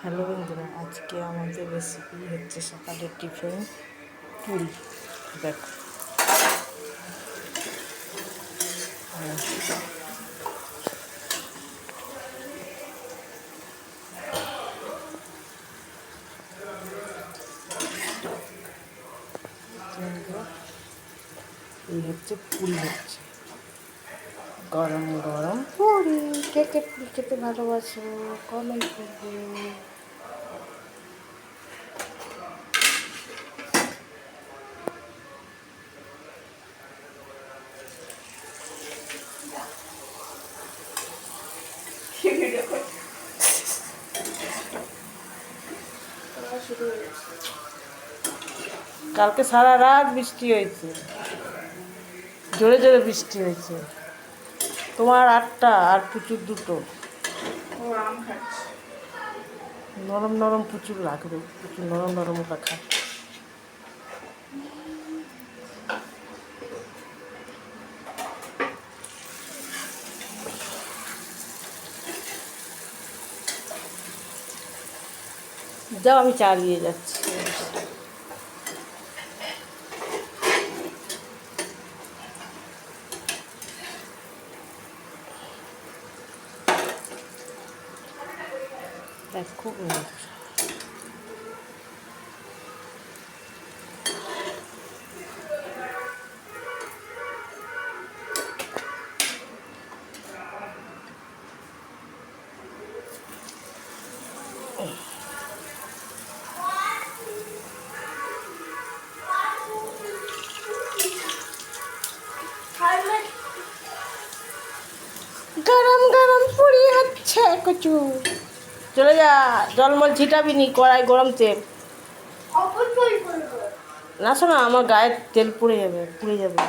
Hello বন্ধুরা, আজকে আমাদের রেসিপি হচ্ছে সকালের টিফিন পুরি। দেখো এই হচ্ছে পুরি, হচ্ছে গরম গরম পুরি। কে কে পুরি খেতে ভালোবাসো কমেন্ট করবে। কালকে সারা রাত বৃষ্টি হয়েছে, জোরে জোরে বৃষ্টি হয়েছে। তোমার 8টা আর প্রচুর 2টো। নরম নরম প্রচুর লাগবে, প্রচুর নরম নরম ওটা খায়। যাও, আমি চা দিয়ে যাচ্ছি। দেখো গরম গরম পুরি হচ্ছে কচু। চলে যা, জলমল ছিটাবি নি, কড়াই গরম তেল। না শোনা, আমার গায়ে তেল পুড়ে যাবে, পুড়ে যাবে।